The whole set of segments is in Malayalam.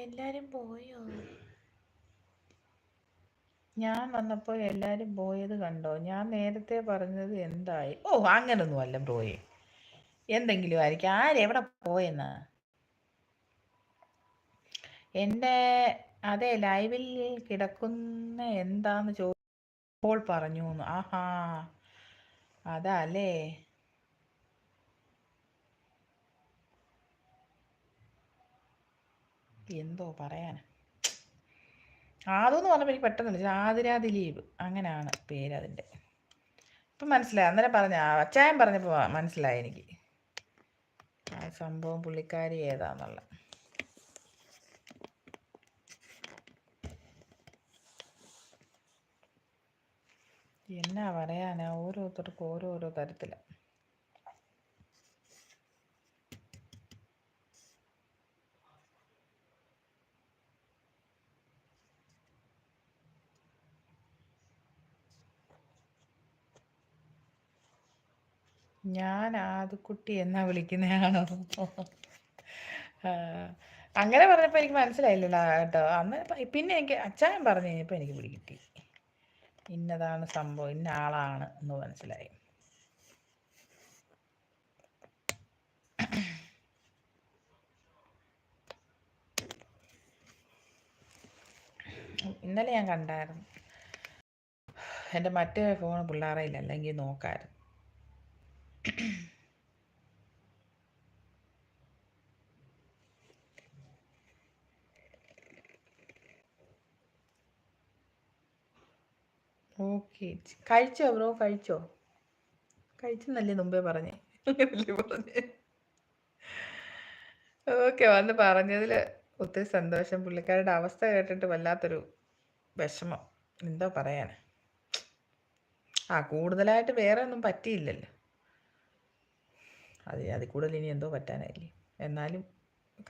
എല്ലാരും പോയോ? ഞാൻ വന്നപ്പോൾ എല്ലാരും പോയത് കണ്ടോ? ഞാൻ നേരത്തെ പറഞ്ഞത് എന്തായി? ഓ, അങ്ങനൊന്നും അല്ല ബ്രോയെ. എന്തെങ്കിലും ആയിരിക്കും. ആരെവിടെ പോയെന്ന്? എൻ്റെ അതെ ലൈവിൽ കിടക്കുന്ന എന്താന്ന് ചോദിച്ചപ്പോൾ പറഞ്ഞു. ആഹാ, അതല്ലേ. എന്തോ പറയാൻ. ആദൂന്ന് പറഞ്ഞപ്പോൾ എനിക്ക് പെട്ടെന്നില്ല. ആതിരാ ദിലീപ്, അങ്ങനെയാണ് പേര് അതിൻ്റെ. ഇപ്പം മനസ്സിലായി. അന്നേരം പറഞ്ഞ അച്ചായൻ പറഞ്ഞപ്പോൾ മനസ്സിലായി എനിക്ക് ആ സംഭവം പുള്ളിക്കാരി ഏതാന്നുള്ള. എന്നാ പറയാനാ, ഓരോരുത്തർക്കും ഓരോരോ തരത്തിലാണ്. ഞാൻ ആദ്യക്കുട്ടി എന്നാ വിളിക്കുന്നയാണോ? അങ്ങനെ പറഞ്ഞപ്പോൾ എനിക്ക് മനസ്സിലായില്ലല്ലോ കേട്ടോ. അന്ന് പിന്നെ എനിക്ക് അച്ചായൻ പറഞ്ഞു കഴിഞ്ഞപ്പോൾ എനിക്ക് പിടികിട്ടി. ഇന്നതാണ് സംഭവം, ഇന്ന ആളാണ് എന്ന് മനസ്സിലായി. ഇന്നലെ ഞാൻ കണ്ടായിരുന്നു. എൻ്റെ മറ്റേ ഫോൺ പിള്ളേരയില്ല, അല്ലെങ്കിൽ നോക്കായിരുന്നു. ഓക്കെ, കഴിച്ചോ ബ്രോ? കഴിച്ചെന്നല്ലേ മുമ്പേ പറഞ്ഞേ? അങ്ങനല്ലേ പറഞ്ഞേ? ഓക്കെ, വന്ന് പറഞ്ഞതിൽ ഒത്തിരി സന്തോഷം. പുള്ളിക്കാരുടെ അവസ്ഥ കേട്ടിട്ട് വല്ലാത്തൊരു വിഷമം. എന്തോ പറയാൻ. കൂടുതലായിട്ട് വേറെ ഒന്നും പറ്റിയില്ലല്ലോ. അതിൽ കൂടുതൽ ഇനി എന്തോ പറ്റാനായില്ലേ. എന്നാലും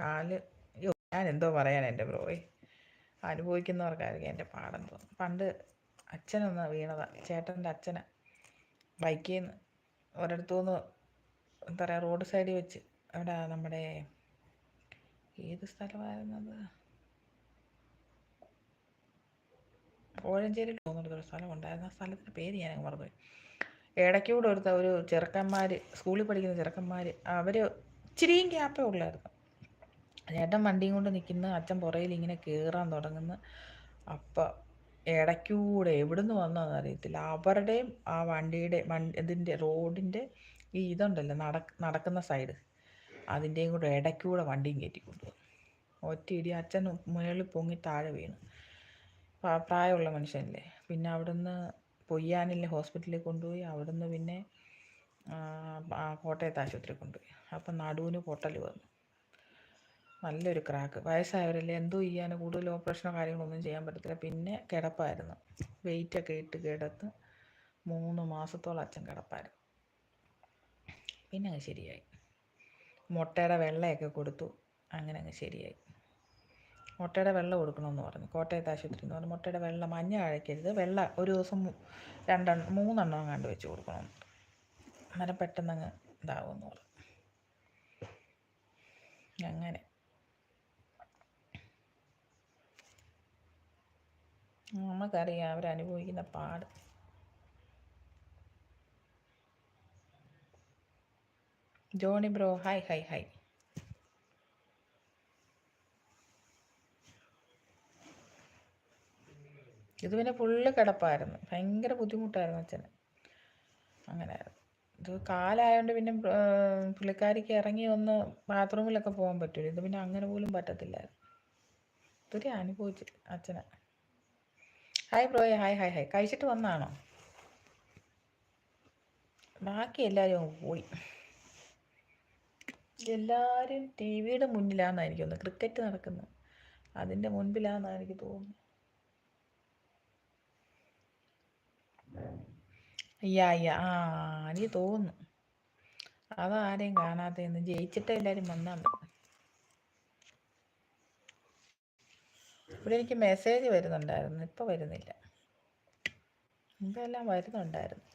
കാല്, ഞാൻ എന്തോ പറയാൻ എൻ്റെ ബ്രോയെ. അനുഭവിക്കുന്നവർക്കായിരിക്കും എൻ്റെ പാടെന്തോ. പണ്ട് അച്ഛനൊന്ന് വീണതാ. ചേട്ടൻ്റെ അച്ഛന് ബൈക്കിൽ നിന്ന് ഒരിടത്തുനിന്ന് എന്താ പറയുക, റോഡ് സൈഡിൽ വെച്ച്, അവിടെ നമ്മുടെ ഏത് സ്ഥലമായിരുന്നത്, കോഴഞ്ചേരി തോന്നുന്നൊരു സ്ഥലം ഉണ്ടായിരുന്നു. ആ സ്ഥലത്തിൻ്റെ പേര് ഞാൻ മറന്നുപോയി. ഇടയ്ക്കൂടെ ഒരു ചെറുക്കന്മാർ, സ്കൂളിൽ പഠിക്കുന്ന ചെറുക്കന്മാർ, അവർ ഇച്ചിരിയും ഗ്യാപ്പേ ഉള്ളായിരുന്നു. ചേട്ടൻ വണ്ടിയും കൊണ്ട് നിൽക്കുന്ന, അച്ഛൻ പുറയിൽ ഇങ്ങനെ കയറാൻ തുടങ്ങുന്നു. അപ്പം ഇടയ്ക്കൂടെ എവിടുന്ന് വന്നതെന്ന് അറിയത്തില്ല, അവരുടെയും ആ വണ്ടിയുടെ ഇതിൻ്റെ റോഡിൻ്റെ ഈ ഇതുണ്ടല്ലോ, നടക്കുന്ന സൈഡ്, അതിൻ്റെയും കൂടെ ഇടയ്ക്കൂടെ വണ്ടിയും കയറ്റിക്കൊണ്ടുപോകും. ഒറ്റയിടി അച്ഛൻ മുകളിൽ പൊങ്ങി താഴെ വീണു. പ്രായമുള്ള മനുഷ്യനല്ലേ. പിന്നെ അവിടുന്ന് പൊയ്യാനിലെ ഹോസ്പിറ്റലിൽ കൊണ്ടുപോയി. അവിടുന്ന് പിന്നെ കോട്ടയത്ത് ആശുപത്രിയിൽ കൊണ്ടുപോയി. അപ്പം നടുവിന് പൊട്ടൽ വന്നു, നല്ലൊരു ക്രാക്ക്. വയസ്സായവരല്ലേ, എന്തോ ചെയ്യാൻ, കൂടുതൽ ഓപ്പറേഷനോ കാര്യങ്ങളൊന്നും ചെയ്യാൻ പറ്റത്തില്ല. പിന്നെ കിടപ്പായിരുന്നു, വെയിറ്റൊക്കെ ഇട്ട് കിടത്ത് 3 മാസത്തോളം അച്ഛൻ കിടപ്പായിരുന്നു. പിന്നെ അങ്ങ് ശരിയായി. മുട്ടയുടെ വെള്ളയൊക്കെ കൊടുത്തു, അങ്ങനെ അങ്ങ് ശരിയായി. മുട്ടയുടെ വെള്ളം കൊടുക്കണമെന്ന് പറഞ്ഞു കോട്ടയത്ത് ആശുപത്രി എന്ന് പറഞ്ഞു. മുട്ടയുടെ വെള്ളം മഞ്ഞ കഴിക്കരുത്, വെള്ള ഒരു ദിവസം 3 എണ്ണം അങ്ങാണ്ട് വെച്ച് കൊടുക്കണം, അന്നേരം പെട്ടെന്ന് അങ്ങ് ഇതാവുമെന്ന് പറഞ്ഞു. അങ്ങനെ നമുക്കറിയാം അവരനുഭവിക്കുന്ന പാട്. Johnny bro, hi. ഇത് പിന്നെ ഫുള്ള് കിടപ്പായിരുന്നു, ഭയങ്കര ബുദ്ധിമുട്ടായിരുന്നു അച്ഛന്. അങ്ങനെയായിരുന്നു. ഇത് കാലായതുകൊണ്ട് പിന്നെ പുള്ളിക്കാരിക്ക് ഇറങ്ങി ഒന്ന് ബാത്റൂമിലൊക്കെ പോകാൻ പറ്റുമല്ലോ. ഇത് പിന്നെ അങ്ങനെ പോലും പറ്റത്തില്ലായിരുന്നു. ഒത്തിരി അനുഭവിച്ചു അച്ഛന്. ഹായ് ബ്രോയെ, ഹായ്. കഴിച്ചിട്ട് വന്നാണോ? ബാക്കി എല്ലാവരും പോയി. എല്ലാവരും ടി വിയുടെ മുന്നിലാണെന്നാണ് എനിക്ക് തോന്നുന്നത്. ക്രിക്കറ്റ് നടക്കുന്നത് അതിൻ്റെ മുൻപിലാണെന്നാണ് എനിക്ക് തോന്നുന്നത്. യാ എനിക്ക് തോന്നുന്നു അതാരെയും കാണാത്തതെന്ന്. ജയിച്ചിട്ട് എല്ലാവരും വന്നാൽ മതി. ഇവിടെ എനിക്ക് മെസ്സേജ് വരുന്നുണ്ടായിരുന്നു, ഇപ്പം വരുന്നില്ല. മുമ്പെല്ലാം വരുന്നുണ്ടായിരുന്നു.